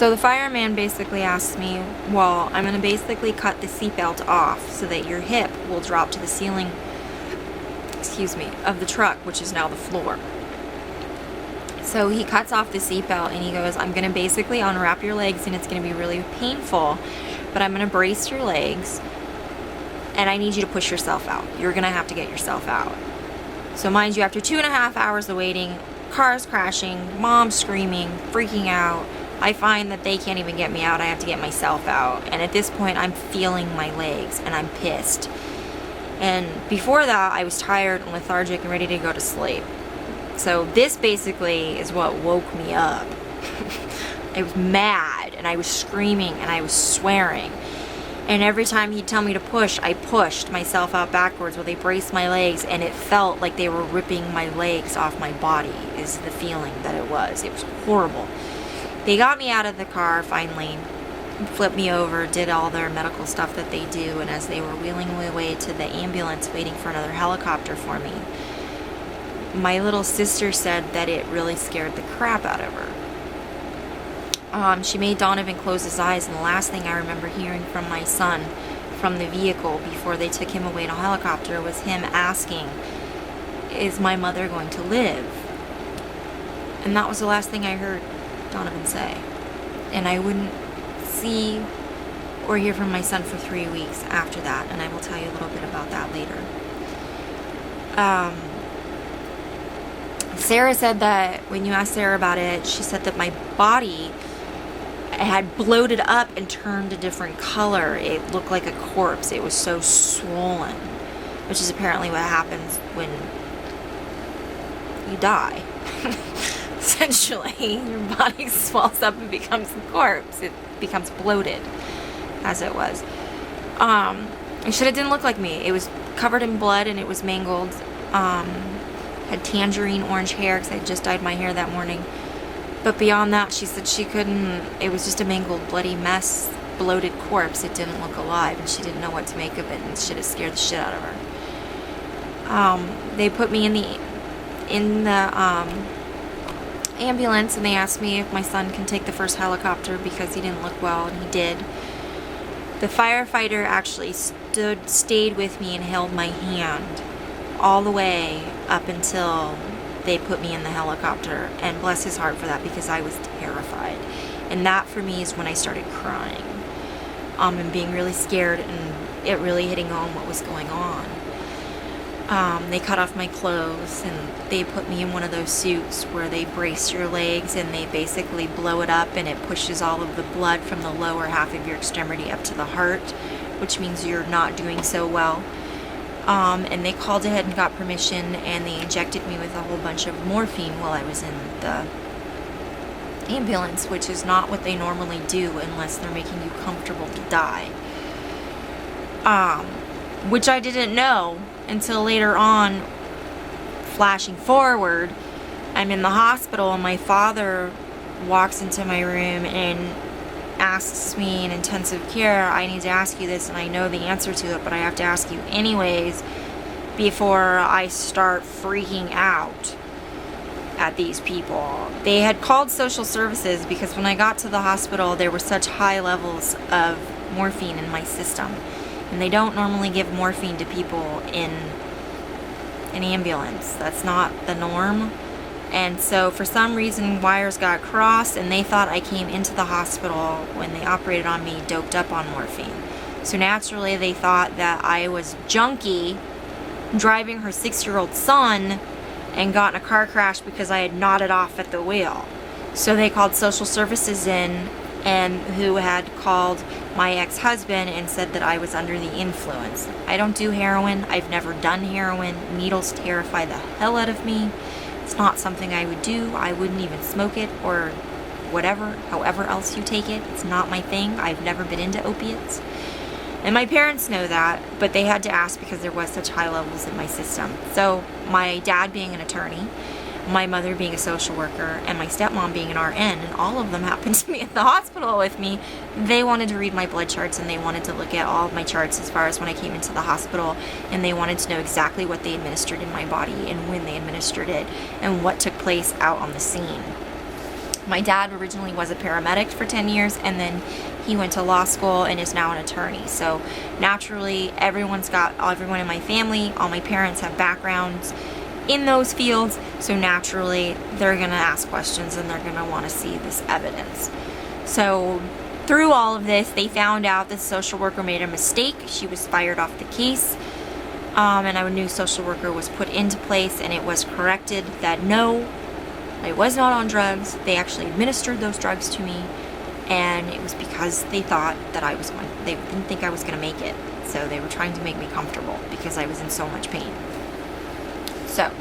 So the fireman basically asked me, well, I'm going to basically cut the seatbelt off so that your hip will drop to the ceiling, of the truck, which is now the floor. So he cuts off the seatbelt and he goes, I'm going to basically unwrap your legs and it's going to be really painful, but I'm going to brace your legs and I need you to push yourself out. You're going to have to get yourself out. So mind you, after 2.5 hours of waiting, cars crashing, mom screaming, freaking out, I find that they can't even get me out. I have to get myself out. And at this point, I'm feeling my legs and I'm pissed. And before that, I was tired and lethargic and ready to go to sleep. So this basically is what woke me up. I was mad and I was screaming and I was swearing. And every time he'd tell me to push, I pushed myself out backwards while they braced my legs, and it felt like they were ripping my legs off my body, is the feeling that it was. It was horrible. They got me out of the car finally, flipped me over, did all their medical stuff that they do, and as they were wheeling me away to the ambulance waiting for another helicopter for me, my little sister said that it really scared the crap out of her. She made Donovan close his eyes, and the last thing I remember hearing from my son from the vehicle before they took him away in a helicopter was him asking, is my mother going to live? And that was the last thing I heard Donovan say. And I wouldn't see or hear from my son for 3 weeks after that, and I will tell you a little bit about that later. Sarah said that when you asked Sarah about it, she said that my body had bloated up and turned a different color. It looked like a corpse. It was so swollen, which is apparently what happens when you die. Essentially, your body swells up and becomes a corpse. It becomes bloated, as it was. It should have didn't look like me. It was covered in blood and it was mangled. Had tangerine orange hair because I had just dyed my hair that morning. But beyond that, she said she couldn't, it was just a mangled, bloody mess, bloated corpse. It didn't look alive, and she didn't know what to make of it, and it should have scared the shit out of her. They put me in the ambulance, and they asked me if my son can take the first helicopter because he didn't look well, and he did. The firefighter actually stayed with me and held my hand all the way up until they put me in the helicopter, and bless his heart for that, because I was terrified. And that for me is when I started crying, and being really scared, and it really hitting home what was going on. They cut off my clothes and they put me in one of those suits where they brace your legs and they basically blow it up, and it pushes all of the blood from the lower half of your extremity up to the heart, which means you're not doing so well. And they called ahead and got permission, and they injected me with a whole bunch of morphine while I was in the ambulance, which is not what they normally do unless they're making you comfortable to die. Which I didn't know until later on. Flashing forward, I'm in the hospital and my father walks into my room and asks me in intensive care, I need to ask you this and I know the answer to it, but I have to ask you anyways before I start freaking out at these people. They had called social services because when I got to the hospital there were such high levels of morphine in my system, and they don't normally give morphine to people in an ambulance. That's not the norm. And so for some reason wires got crossed and they thought I came into the hospital when they operated on me doped up on morphine. So naturally they thought that I was junkie driving her 6-year-old son and got in a car crash because I had nodded off at the wheel. So they called social services in, and who had called my ex-husband and said that I was under the influence. I don't do heroin. I've never done heroin. Needles terrify the hell out of me. It's not something I would do. I wouldn't even smoke it or whatever, however else you take it. It's not my thing. I've never been into opiates. And my parents know that, but they had to ask because there was such high levels in my system. So my dad being an attorney, my mother being a social worker, and my stepmom being an RN, and all of them happened to be at the hospital with me, they wanted to read my blood charts and they wanted to look at all of my charts as far as when I came into the hospital, and they wanted to know exactly what they administered in my body and when they administered it and what took place out on the scene. My dad originally was a paramedic for 10 years, and then he went to law school and is now an attorney. So naturally, everyone in my family, all my parents have backgrounds in those fields, so naturally they're gonna ask questions and they're gonna want to see this evidence. So through all of this, they found out that the social worker made a mistake. She was fired off the case, and a new social worker was put into place, and it was corrected that no, I was not on drugs. They actually administered those drugs to me, and it was because they thought that they didn't think I was going to make it. So they were trying to make me comfortable because I was in so much pain. So